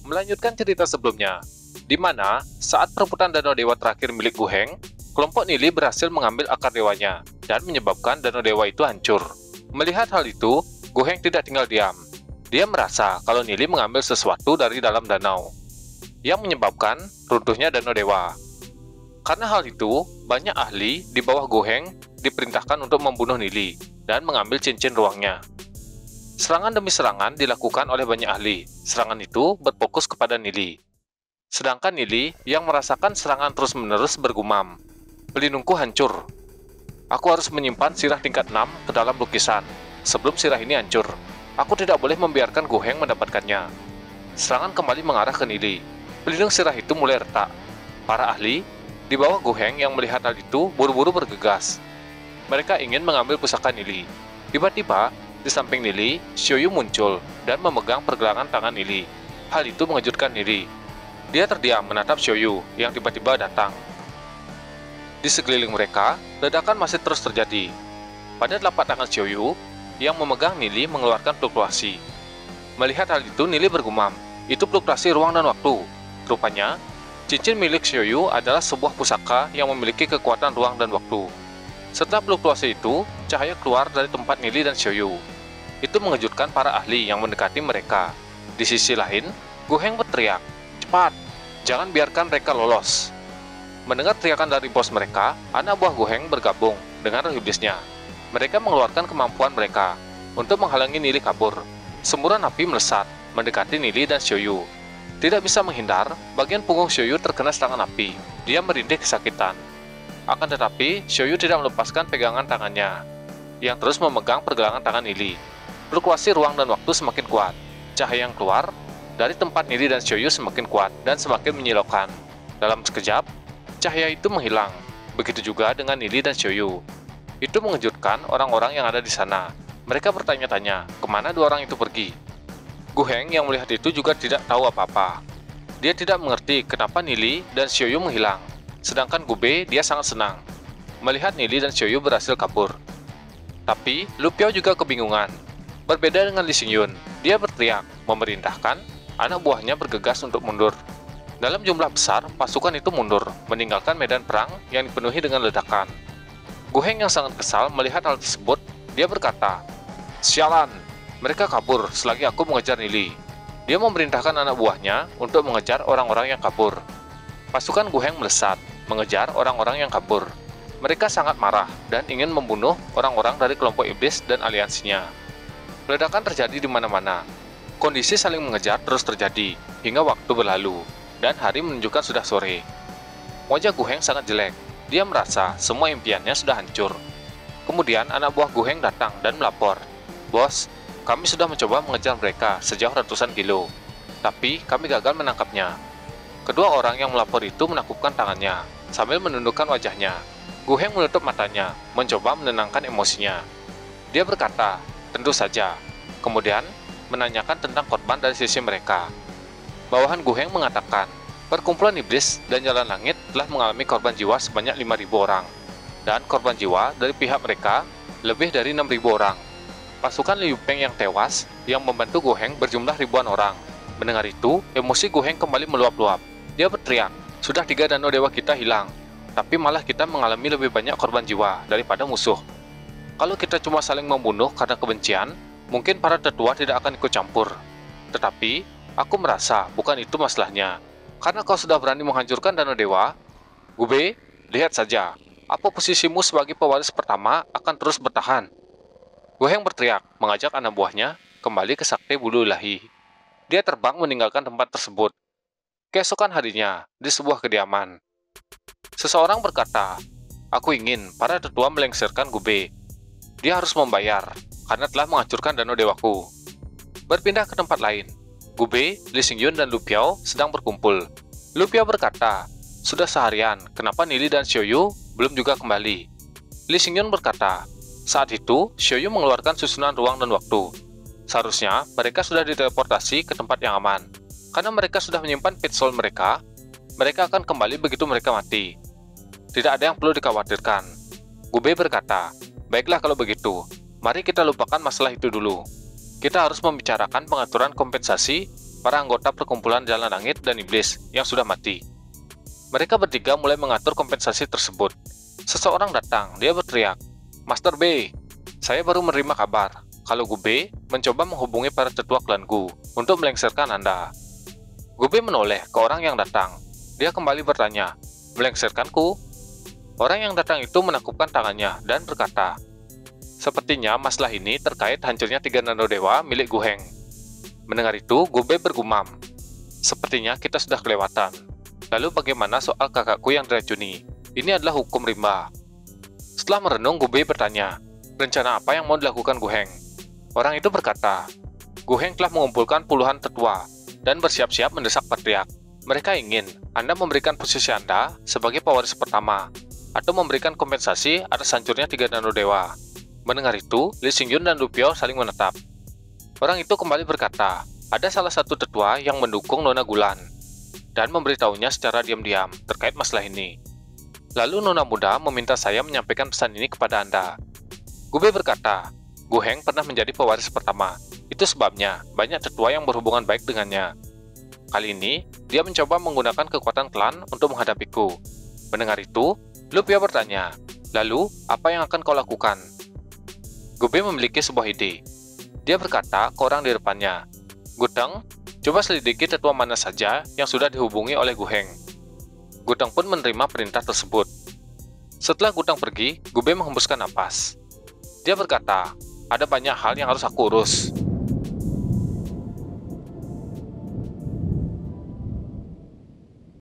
melanjutkan cerita sebelumnya, di mana saat perebutan Danau Dewa terakhir milik Gu Heng, kelompok Nili berhasil mengambil akar dewanya dan menyebabkan Danau Dewa itu hancur. Melihat hal itu, Gu Heng tidak tinggal diam. Dia merasa kalau Nili mengambil sesuatu dari dalam danau, yang menyebabkan runtuhnya Danau Dewa. Karena hal itu, banyak ahli di bawah Gu Heng diperintahkan untuk membunuh Nili dan mengambil cincin ruangnya. Serangan demi serangan dilakukan oleh banyak ahli. Serangan itu berfokus kepada Nili. Sedangkan Nili yang merasakan serangan terus-menerus bergumam, "Pelindungku hancur. Aku harus menyimpan sirah tingkat 6 ke dalam lukisan. Sebelum sirah ini hancur, aku tidak boleh membiarkan Gu Heng mendapatkannya." Serangan kembali mengarah ke Nili. Pelindung sirah itu mulai retak. Para ahli di bawah Gu Heng yang melihat hal itu buru-buru bergegas. Mereka ingin mengambil pusaka Nili. Tiba-tiba, di samping Nili, Xiaoyu muncul dan memegang pergelangan tangan Nili. Hal itu mengejutkan Nili. Dia terdiam menatap Xiaoyu yang tiba-tiba datang. Di sekeliling mereka, ledakan masih terus terjadi. Pada telapak tangan Xiaoyu, yang memegang Nili mengeluarkan fluktuasi. Melihat hal itu, Nili bergumam, "Itu fluktuasi ruang dan waktu." Rupanya, cincin milik Xiaoyu adalah sebuah pusaka yang memiliki kekuatan ruang dan waktu. Setelah fluktuasi itu, cahaya keluar dari tempat Nili dan Xiaoyu. Itu mengejutkan para ahli yang mendekati mereka. Di sisi lain, Gu Heng berteriak, "Cepat! Jangan biarkan mereka lolos!" Mendengar teriakan dari bos mereka, anak buah Gu Heng bergabung dengan roh iblisnya. Mereka mengeluarkan kemampuan mereka untuk menghalangi Nili kabur. Semburan api melesat, mendekati Nili dan Xiaoyu. Tidak bisa menghindar, bagian punggung Xiaoyu terkena serangan api. Dia merintih kesakitan. Akan tetapi, Xiaoyu tidak melepaskan pegangan tangannya, yang terus memegang pergelangan tangan Nili. Fluktuasi ruang dan waktu semakin kuat. Cahaya yang keluar dari tempat Nili dan Xiaoyu semakin kuat dan semakin menyilaukan. Dalam sekejap, cahaya itu menghilang. Begitu juga dengan Nili dan Xiaoyu. Itu mengejutkan orang-orang yang ada di sana. Mereka bertanya-tanya, kemana dua orang itu pergi? Gu Heng yang melihat itu juga tidak tahu apa-apa. Dia tidak mengerti kenapa Nili dan Xiaoyu menghilang. Sedangkan Gu Bei, dia sangat senang melihat Nili dan Xiaoyu berhasil kabur. Tapi, Lu Piao juga kebingungan. Berbeda dengan Li Xingyun, dia berteriak, memerintahkan anak buahnya bergegas untuk mundur. Dalam jumlah besar, pasukan itu mundur, meninggalkan medan perang yang dipenuhi dengan ledakan. Gu Heng yang sangat kesal melihat hal tersebut, dia berkata, "Sialan, mereka kabur selagi aku mengejar Nili." Dia memerintahkan anak buahnya untuk mengejar orang-orang yang kabur. Pasukan Gu Heng melesat, mengejar orang-orang yang kabur. Mereka sangat marah dan ingin membunuh orang-orang dari kelompok iblis dan aliansinya. Ledakan terjadi di mana-mana. Kondisi saling mengejar terus terjadi, hingga waktu berlalu, dan hari menunjukkan sudah sore. Wajah Gu Heng sangat jelek. Dia merasa semua impiannya sudah hancur. Kemudian anak buah Gu Heng datang dan melapor, "Bos, kami sudah mencoba mengejar mereka sejauh ratusan kilo, tapi kami gagal menangkapnya." Kedua orang yang melapor itu menakupkan tangannya, sambil menundukkan wajahnya. Gu Heng menutup matanya, mencoba menenangkan emosinya. Dia berkata, "Tentu saja." Kemudian, menanyakan tentang korban dari sisi mereka. Bawahan Gu Heng mengatakan, perkumpulan iblis dan jalan langit telah mengalami korban jiwa sebanyak 5.000 orang, dan korban jiwa dari pihak mereka lebih dari 6.000 orang. Pasukan Liu Peng yang tewas, yang membantu Gu Heng berjumlah ribuan orang. Mendengar itu, emosi Gu Heng kembali meluap-luap. Dia berteriak, "Sudah 3 danau dewa kita hilang, tapi malah kita mengalami lebih banyak korban jiwa daripada musuh. Kalau kita cuma saling membunuh karena kebencian, mungkin para tetua tidak akan ikut campur. Tetapi, aku merasa bukan itu masalahnya. Karena kau sudah berani menghancurkan danau dewa, Gu Bei, lihat saja, apa posisimu sebagai pewaris pertama akan terus bertahan." Gu Heng berteriak, mengajak anak buahnya kembali ke Sakti Bulu Ilahi. Dia terbang meninggalkan tempat tersebut. Keesokan harinya, di sebuah kediaman, seseorang berkata, "Aku ingin para tetua melengsarkan Gu Bei. Dia harus membayar, karena telah menghancurkan danau dewaku." Berpindah ke tempat lain, Gu Bei, Li Xingyun, dan Lu Piao sedang berkumpul. Lu Piao berkata, "Sudah seharian, kenapa Nili dan Xiaoyu belum juga kembali?" Li Xingyun berkata, "Saat itu, Xiaoyu mengeluarkan susunan ruang dan waktu. Seharusnya, mereka sudah diteleportasi ke tempat yang aman. Karena mereka sudah menyimpan pit soul mereka, mereka akan kembali begitu mereka mati. Tidak ada yang perlu dikhawatirkan." Gu Bei berkata, "Baiklah kalau begitu, mari kita lupakan masalah itu dulu. Kita harus membicarakan pengaturan kompensasi para anggota perkumpulan Jalan Langit dan Iblis yang sudah mati. Mereka bertiga mulai mengatur kompensasi tersebut. Seseorang datang, dia berteriak, "Master B, saya baru menerima kabar kalau Gube mencoba menghubungi para tetua klanku untuk melengsarkan Anda." Gube menoleh ke orang yang datang. Dia kembali bertanya, "Melengsarkanku?" Orang yang datang itu menakupkan tangannya dan berkata, "Sepertinya masalah ini terkait hancurnya 3 nanodewa milik Guheng." Mendengar itu, Gube bergumam, "Sepertinya kita sudah kelewatan. Lalu bagaimana soal kakakku yang diracuni? Ini adalah hukum rimba." Setelah merenung, Gube bertanya, "Rencana apa yang mau dilakukan Guheng?" Orang itu berkata, "Guheng telah mengumpulkan puluhan tetua dan bersiap-siap mendesak patriark. Mereka ingin Anda memberikan posisi Anda sebagai pewaris pertama, atau memberikan kompensasi atas hancurnya 3 nanodewa." Mendengar itu, Lee Xingyun dan Lu Piao saling menatap. Orang itu kembali berkata, ada salah satu tetua yang mendukung Nona Gulan, dan memberitahunya secara diam-diam terkait masalah ini. Lalu Nona Muda meminta saya menyampaikan pesan ini kepada Anda. Gube berkata, Guheng pernah menjadi pewaris pertama. Itu sebabnya banyak tetua yang berhubungan baik dengannya. Kali ini, dia mencoba menggunakan kekuatan klan untuk menghadapiku. Mendengar itu, Lu Piao bertanya, "Lalu, apa yang akan kau lakukan?" Gube memiliki sebuah ide. Dia berkata ke orang di depannya, "Guteng, coba selidiki tetua mana saja yang sudah dihubungi oleh Guheng." Guteng pun menerima perintah tersebut. Setelah Guteng pergi, Gube menghembuskan napas. Dia berkata, "Ada banyak hal yang harus aku urus.